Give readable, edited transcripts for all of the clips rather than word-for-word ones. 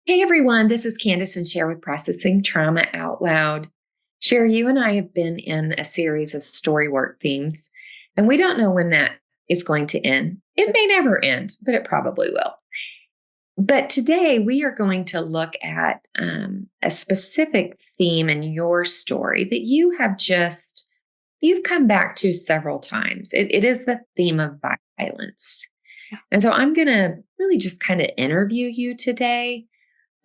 Hey everyone, this is Kandace and Sher with Processing Trauma Out Loud. Sher, you and I have been in a series of story work themes, and we don't know when that is going to end. It may never end, but it probably will. But today we are going to look at a specific theme in your story that you've come back to several times. It is the theme of violence. And so I'm going to really just kind of interview you today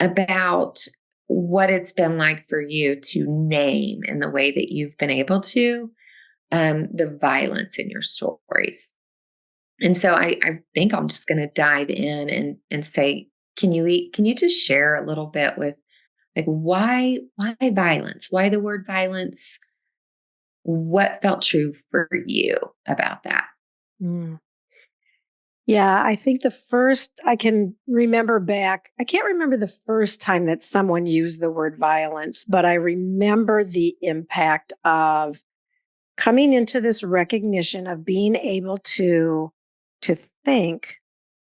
about what it's been like for you to name in the way that you've been able to the violence in your stories. And so I think I'm just going to dive in and say, can you just share a little bit with like why violence? Why the word violence? What felt true for you about that? Mm. Yeah, I think I can remember back, I can't remember the first time that someone used the word violence, but I remember the impact of coming into this recognition of being able to think,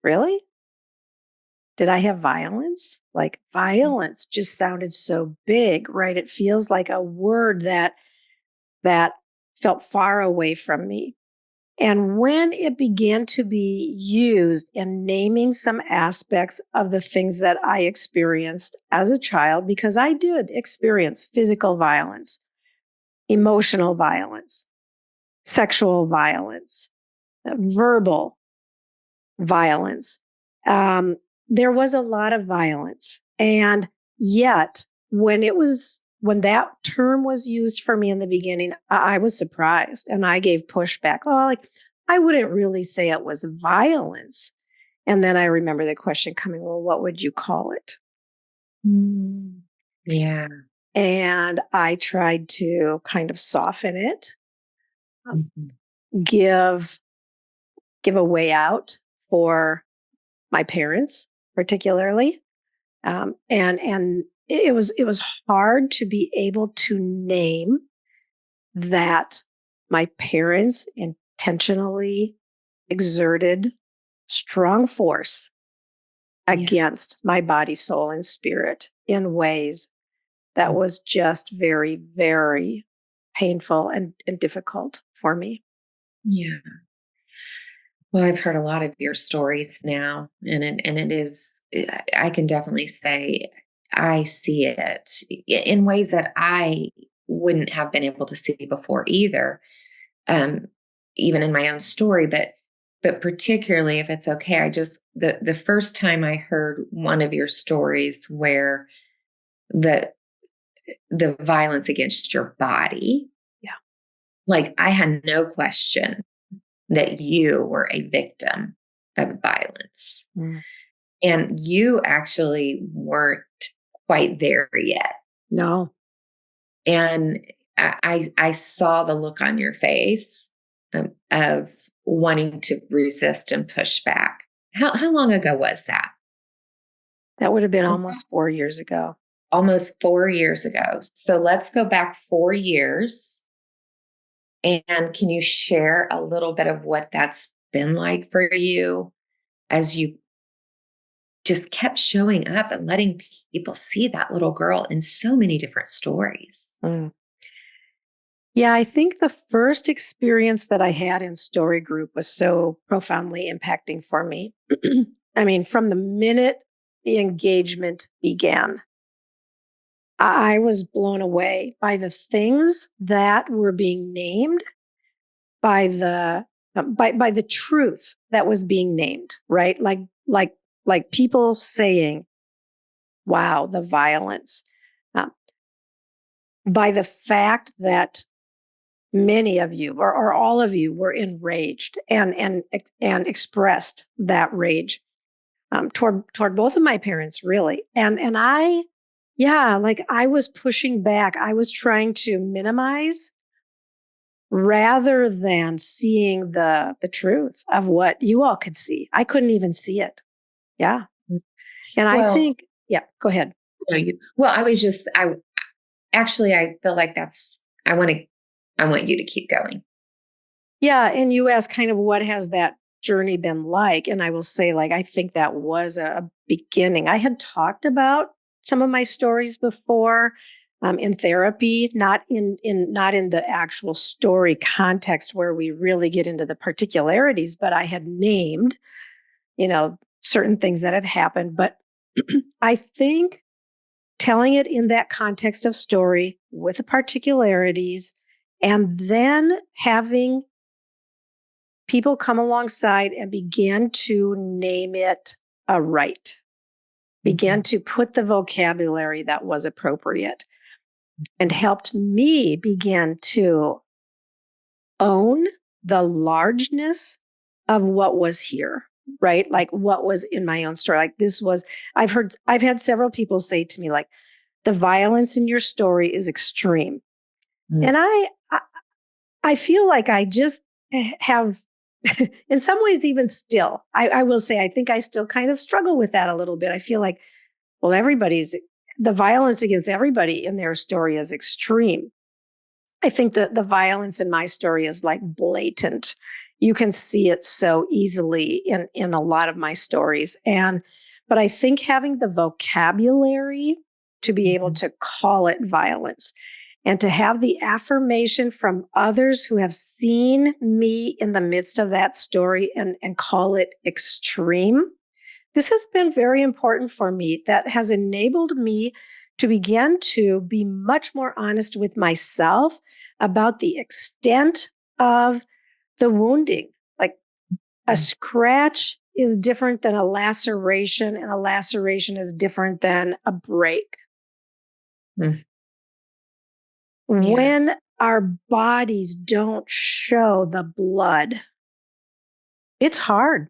really? Did I have violence? Like violence just sounded so big, right? It feels like a word that felt far away from me. And when it began to be used in naming some aspects of the things that I experienced as a child, because I did experience physical violence, emotional violence, sexual violence, verbal violence. There was a lot of violence. And yet, when that term was used for me in the beginning, I was surprised and I gave pushback. Oh, like I wouldn't really say it was violence. And then I remember the question coming, well, what would you call it? Mm. Yeah. And I tried to kind of soften it, um, Mhm. give give a way out for my parents, particularly. And it was hard to be able to name that my parents intentionally exerted strong force Yeah. against my body, soul, and spirit in ways that was just very, very painful and difficult for me. Yeah. Well, I've heard a lot of your stories now, and it is. I can definitely say I see it in ways that I wouldn't have been able to see before either, um, even in my own story. But particularly if it's okay, I just the first time I heard one of your stories where the the violence against your body, Yeah. like I had no question that you were a victim of violence. Mm. And you actually weren't quite there yet. No. And I saw the look on your face of wanting to resist and push back. How long ago was that? That would have been almost 4 years ago. Almost 4 years ago. So let's go back 4 years. And can you share a little bit of what that's been like for you as you just kept showing up and letting people see that little girl in so many different stories? Mm. Yeah, I think the first experience that I had in story group was so profoundly impacting for me. I mean, from the minute the engagement began, I was blown away by the things that were being named, by the truth that was being named, right? Like people saying, "Wow, the violence," uh, by the fact that many of you or all of you were enraged and expressed that rage toward both of my parents, really. And I, yeah, like I was pushing back. I was trying to minimize rather than seeing the truth of what you all could see. I couldn't even see it. Yeah. And I Well, think, yeah, go ahead. well, I actually, I feel like I want you to keep going. Yeah. And you asked kind of what has that journey been like? And I will say, like, I think that was a beginning. I had talked about some of my stories before in therapy, not in the actual story context where we really get into the particularities, but I had named, certain things that had happened. But I think telling it in that context of story with the particularities, and then having people come alongside and begin to name it begin to put the vocabulary that was appropriate, and helped me begin to own the largeness of what was here, right? Like what was in my own story. Like I've had several people say to me, like, the violence in your story is extreme. Mm. And I feel like I just have, in some ways, even still, I will say, I think I still kind of struggle with that a little bit. I feel like, well, the violence against everybody in their story is extreme. I think that the violence in my story is like blatant. You can see it so easily in a lot of my stories. But I think having the vocabulary to be able to call it violence and to have the affirmation from others who have seen me in the midst of that story and call it extreme. This has been very important for me. That has enabled me to begin to be much more honest with myself about the extent of the wounding. Like a scratch is different than a laceration, and a laceration is different than a break. Mm. Yeah. When our bodies don't show the blood, it's hard.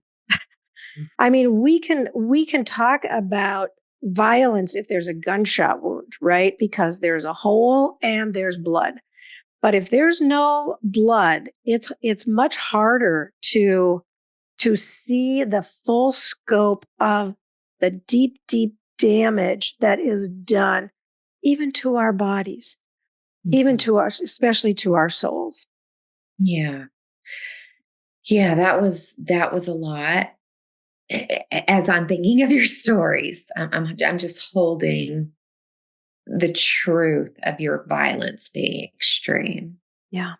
I mean, we can talk about violence if there's a gunshot wound, right? Because there's a hole and there's blood. But if there's no blood, it's much harder to see the full scope of the deep, deep damage that is done, even to our bodies, even to us, especially to our souls. Yeah. Yeah, that was a lot. As I'm thinking of your stories, I'm just holding the truth of your violence being extreme. Yeah.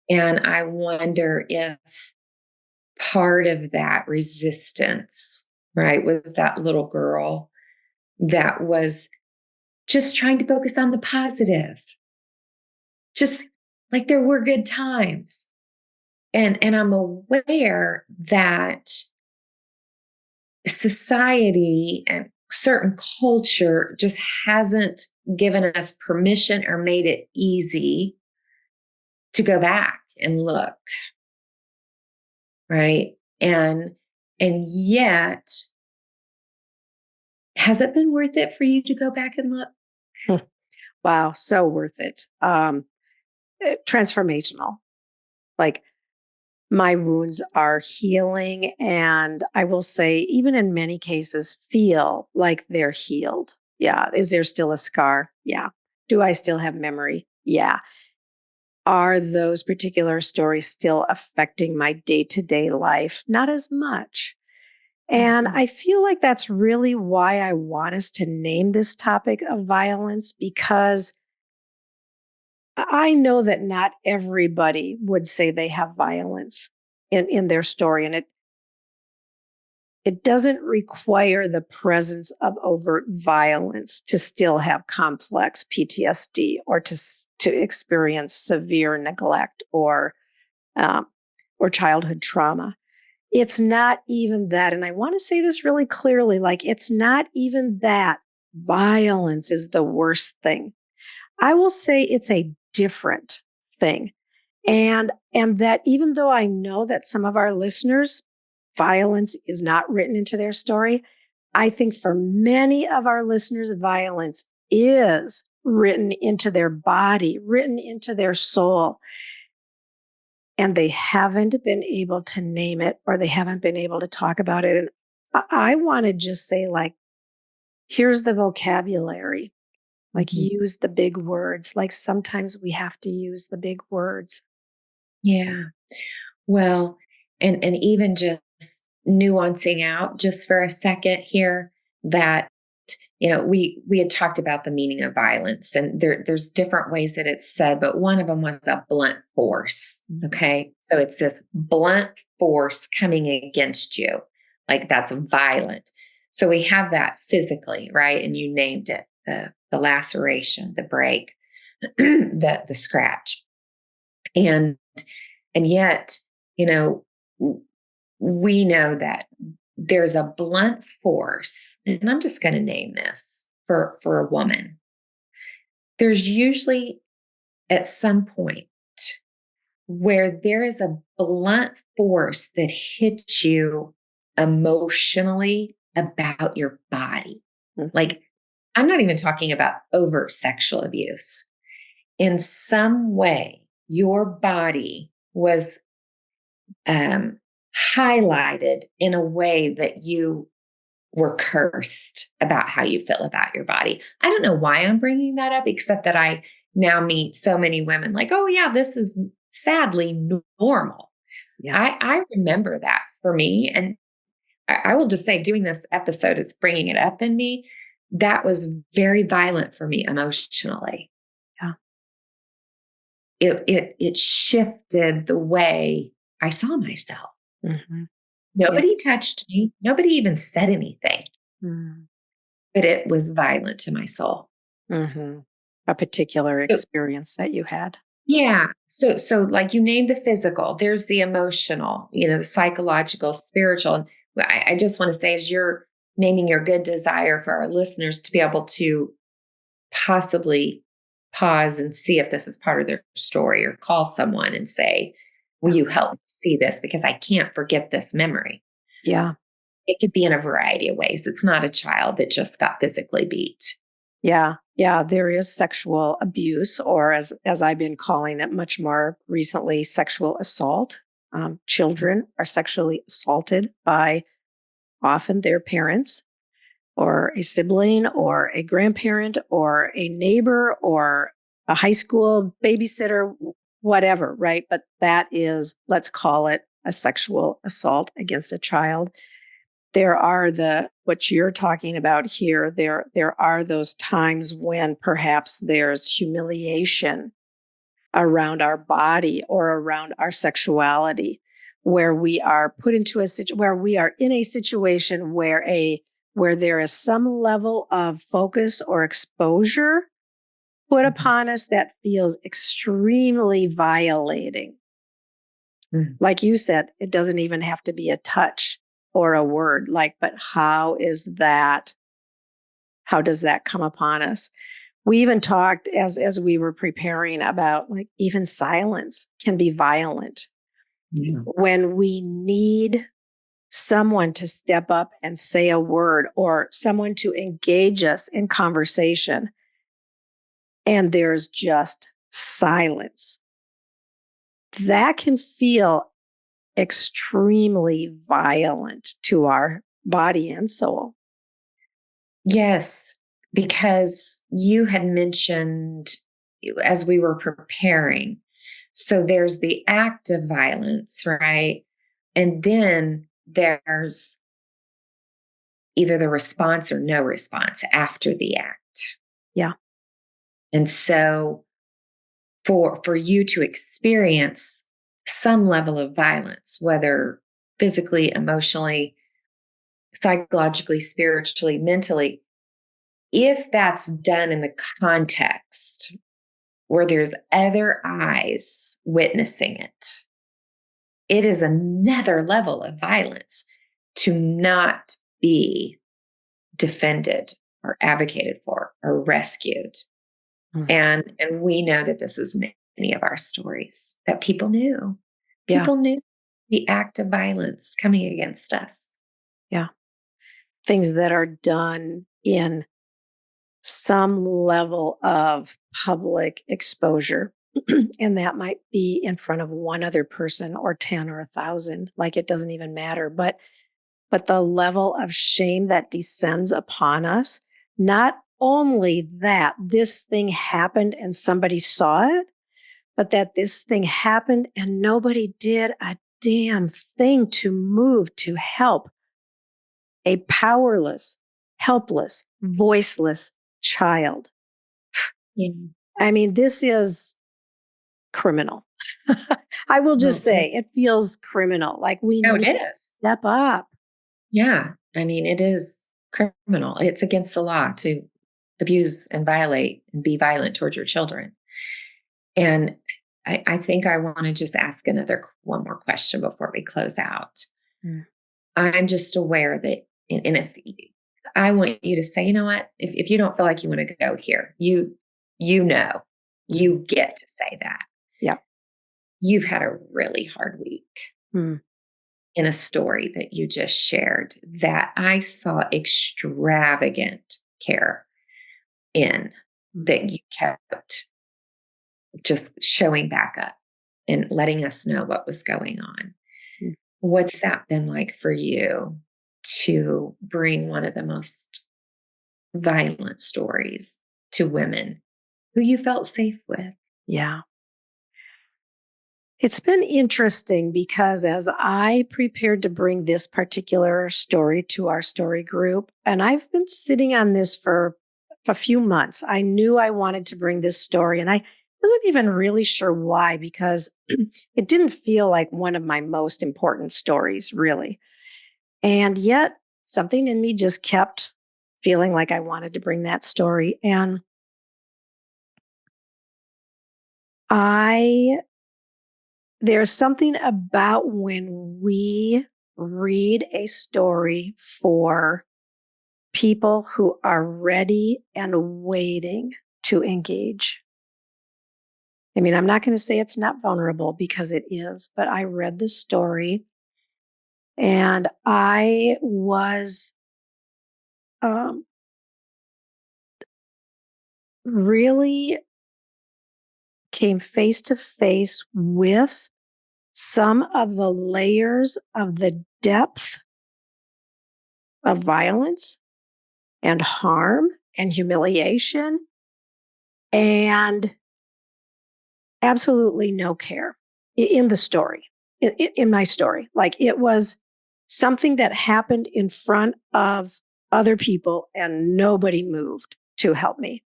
And I wonder if part of that resistance, right, was that little girl that was just trying to focus on the positive, just like there were good times. And I'm aware that society and certain culture just hasn't given us permission or made it easy to go back and look, right? And yet, has it been worth it for you to go back and look? Wow, so worth it. Transformational. Like, my wounds are healing, and I will say, even in many cases, feel like they're healed. Yeah. Is there still a scar? Yeah. Do I still have memory? Yeah. Are those particular stories still affecting my day-to-day life? Not as much. And Mhm. I feel like that's really why I want us to name this topic of violence, because I know that not everybody would say they have violence in their story. And it doesn't require the presence of overt violence to still have complex PTSD, or to experience severe neglect um, or childhood trauma. It's not even that. And I want to say this really clearly, like, it's not even that violence is the worst thing. I will say it's a different thing. And that even though I know that some of our listeners, violence is not written into their story, I think for many of our listeners, violence is written into their body, written into their soul. And they haven't been able to name it, or they haven't been able to talk about it. And I want to just say, like, here's the vocabulary. Like, Mhm. use the big words. Like, sometimes we have to use the big words. Yeah. Well, and even just nuancing out just for a second here that we had talked about the meaning of violence, and there's different ways that it's said, but one of them was a blunt force. Okay, so it's this blunt force coming against you, like that's violent. So we have that physically, right? And you named it, the laceration, the break, the scratch, and yet, you know, we know that there's a blunt force, and I'm just going to name this for a woman. There's usually at some point where there is a blunt force that hits you emotionally about your body. Like, I'm not even talking about overt sexual abuse. In some way, your body was highlighted in a way that you were cursed about how you feel about your body. I don't know why I'm bringing that up, except that I now meet so many women like, oh, yeah, this is sadly normal. Yeah. I remember that for me. And I will just say, doing this episode, it's bringing it up in me. That was very violent for me emotionally. Yeah. It shifted the way I saw myself. Mm-hmm. Nobody touched me. Nobody even said anything. Mm-hmm. But it was violent to my soul. Mm-hmm. A particular experience that you had. Yeah. So like you named the physical, there's the emotional, the psychological, spiritual. And I just want to say, as you're naming your good desire for our listeners to be able to possibly pause and see if this is part of their story, or call someone and say, will you help me see this? Because I can't forget this memory. Yeah. It could be in a variety of ways. It's not a child that just got physically beat. Yeah. Yeah. There is sexual abuse, or as I've been calling it much more recently, sexual assault. Children are sexually assaulted by often their parents, or a sibling, or a grandparent, or a neighbor, or a high school babysitter, whatever, right? But that is, let's call it a sexual assault against a child. There are what you're talking about here. There are those times when perhaps there's humiliation around our body or around our sexuality, where we are put into where we are in a situation where there is some level of focus or exposure put upon us that feels extremely violating. Mm-hmm. Like you said, it doesn't even have to be a touch or a word, but how does that come upon us? We even talked as we were preparing about, like, even silence can be violent. Yeah. When we need someone to step up and say a word, or someone to engage us in conversation, and there's just silence, that can feel extremely violent to our body and soul. Yes, because you had mentioned, as we were preparing, so there's the act of violence, right? And then there's either the response or no response after the act. Yeah. And so for you to experience some level of violence, whether physically, emotionally, psychologically, spiritually, mentally, if that's done in the context where there's other eyes witnessing it, it is another level of violence to not be defended or advocated for or rescued. Mm-hmm. And we know that this is many of our stories that people knew. People knew the act of violence coming against us. Yeah. Things that are done in some level of public exposure. And that might be in front of one other person, or 10 or 1,000, like it doesn't even matter. But the level of shame that descends upon us, not only that this thing happened and somebody saw it, but that this thing happened and nobody did a damn thing to move to help a powerless, helpless, voiceless child. Yeah. I mean, this is criminal. I will just say it feels criminal. Like we No, need it to is. step up. Yeah. I mean, it is criminal. It's against the law to abuse and violate and be violent towards your children. And I think I want to just ask one more question before we close out. Mm. I'm just aware that, and if I want you to say, you know what, if you don't feel like you want to go here, you get to say that. Yep. You've had a really hard week. Mm. In a story that you just shared that I saw extravagant care in, that you kept just showing back up and letting us know what was going on. Mm. What's that been like for you to bring one of the most violent stories to women who you felt safe with? Yeah. It's been interesting because as I prepared to bring this particular story to our story group, and I've been sitting on this for a few months, I knew I wanted to bring this story, and I wasn't even really sure why, because it didn't feel like one of my most important stories, really. And yet, something in me just kept feeling like I wanted to bring that story. And I there's something about when we read a story for people who are ready and waiting to engage. I mean, I'm not going to say it's not vulnerable because it is, but I read the story and I was really came face to face with some of the layers of the depth of violence and harm and humiliation and absolutely no care in the story, in my story. Like it was something that happened in front of other people and nobody moved to help me.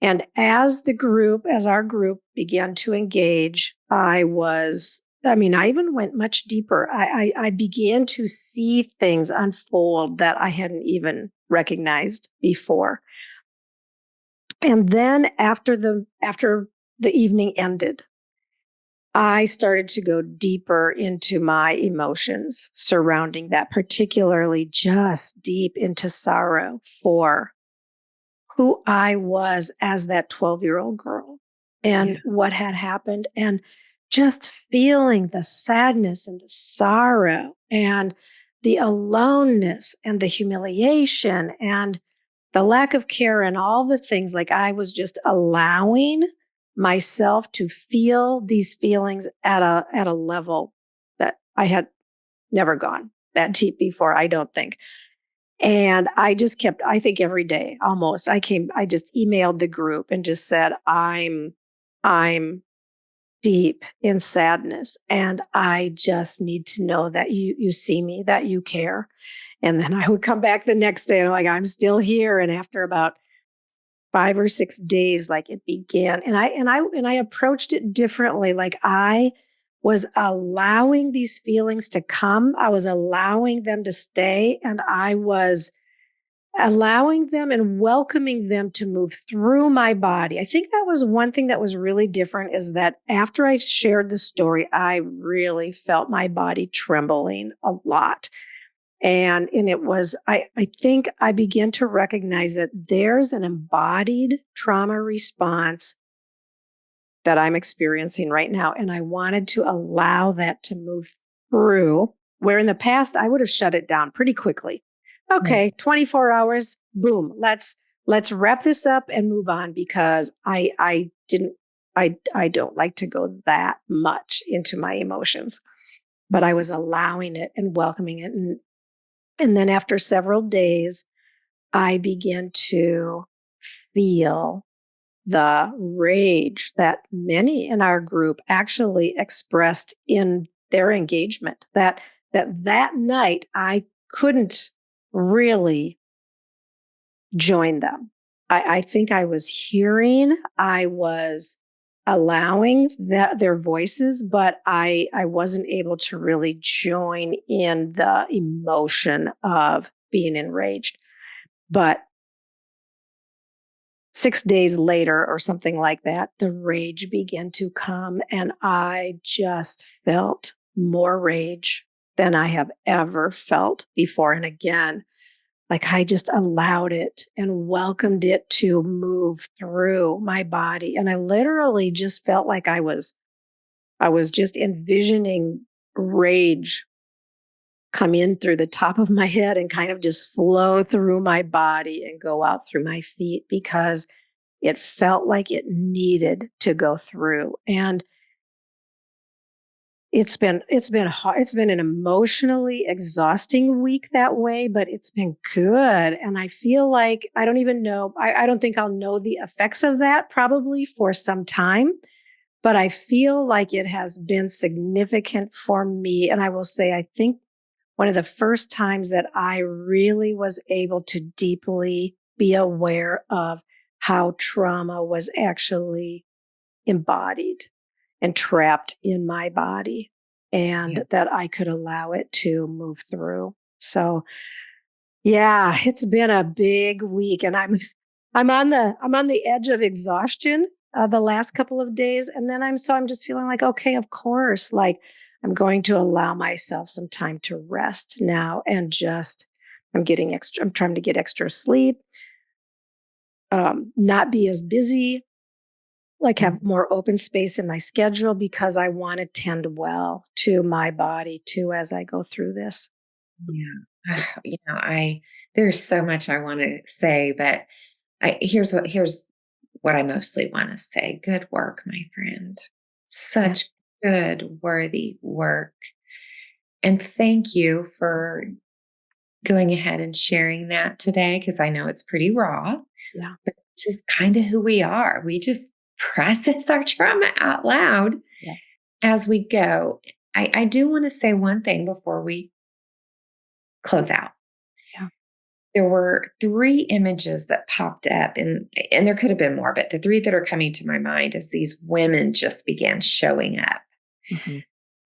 And as our group began to engage, I even went much deeper. I began to see things unfold that I hadn't even recognized before. And then after the evening ended, I started to go deeper into my emotions surrounding that, particularly just deep into sorrow for who I was as that 12-year-old girl and what had happened, and just feeling the sadness and the sorrow and the aloneness and the humiliation and the lack of care and all the things. Like I was just allowing myself to feel these feelings at a level that I had never gone that deep before, I don't think. And I just kept, I think every day almost, I just emailed the group and just said, I'm deep in sadness and I just need to know that you see me, that you care. And then I would come back the next day and I'm like, I'm still here. And after about 5 or 6 days, like it began. And I approached it differently. Like I was allowing these feelings to come. I was allowing them to stay. And I was allowing them and welcoming them to move through my body. I think that was one thing that was really different, is that after I shared the story, I really felt my body trembling a lot. And it was, I think I began to recognize that there's an embodied trauma response that I'm experiencing right now. And I wanted to allow that to move through, where in the past I would have shut it down pretty quickly. Okay, 24 hours, boom, let's wrap this up and move on, because I don't like to go that much into my emotions. But I was allowing it and welcoming it. And then after several days, I began to feel the rage that many in our group actually expressed in their engagement. That night I couldn't really join them. I think I was hearing, I was allowing their voices, but I wasn't able to really join in the emotion of being enraged. But 6 days later or something like that, the rage began to come, and I just felt more rage than I have ever felt before. And again, like I just allowed it and welcomed it to move through my body. And I literally just felt like I was just envisioning rage come in through the top of my head and kind of just flow through my body and go out through my feet, because it felt like it needed to go through. And it's been hard. It's been an emotionally exhausting week that way, but it's been good. And I feel like I don't even know. I don't think I'll know the effects of that probably for some time, but I feel like it has been significant for me. And I will say, I think one of the first times that I really was able to deeply be aware of how trauma was actually embodied and trapped in my body, Yeah. and that I could allow it to move through. So yeah, it's been a big week, and I'm on the edge of exhaustion the last couple of days, and then I'm just feeling like, okay, of course, like I'm going to allow myself some time to rest now, and just I'm trying to get extra sleep, not be as busy, like have more open space in my schedule, because I want to tend well to my body too as I go through this. Yeah. There's so much I want to say, but here's what I mostly want to say. Good work, my friend. Yeah. Such good, worthy work. And thank you for going ahead and sharing that today, because I know it's pretty raw, Yeah. but it's just kind of who we are. We just process our trauma out loud Yeah. as we go. I do want to say one thing before we close out. Yeah. There were three images that popped up, and there could have been more, but the three that are coming to my mind as these women just began showing up. Hmm.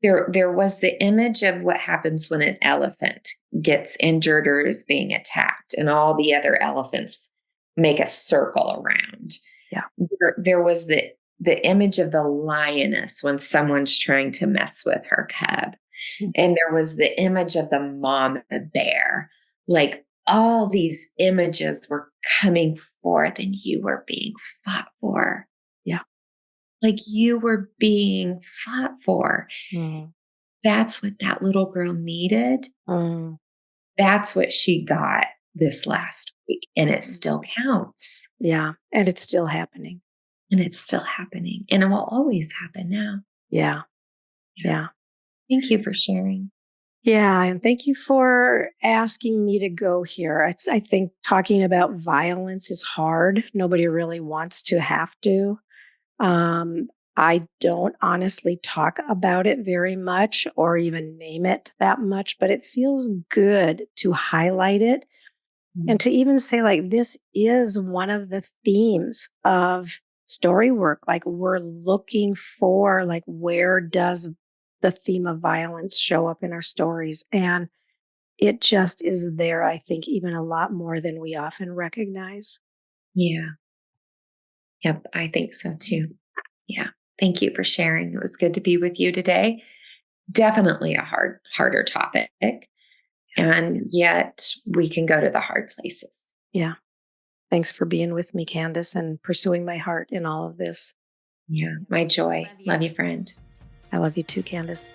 There was the image of what happens when an elephant gets injured or is being attacked, and all the other elephants make a circle around. Yeah. There was the image of the lioness when someone's trying to mess with her cub. Mm. And there was the image of the mama bear. Like all these images were coming forth, and you were being fought for. Yeah. Like you were being fought for. Mm. That's what that little girl needed. Mm. That's what she got this last week. And it Mm. still counts. Yeah. And it's still happening. And it's still happening. And it will always happen now. Yeah. Yeah. Yeah. Thank you for sharing. Yeah. And thank you for asking me to go here. I think talking about violence is hard. Nobody really wants to have to. Um, I don't honestly talk about it very much or even name it that much, but it feels good to highlight it and Mm. to even say, like, this is one of the themes of story work. Like, we're looking for, like, where does the theme of violence show up in our stories? And it just is there, I think, even a lot more than we often recognize. Yeah. Yep. I think so too. Yeah. Thank you for sharing. It was good to be with you today. Definitely a harder topic. And yet we can go to the hard places. Yeah. Thanks for being with me, Kandace, and pursuing my heart in all of this. Yeah. My joy. Love you, friend. I love you too, Kandace.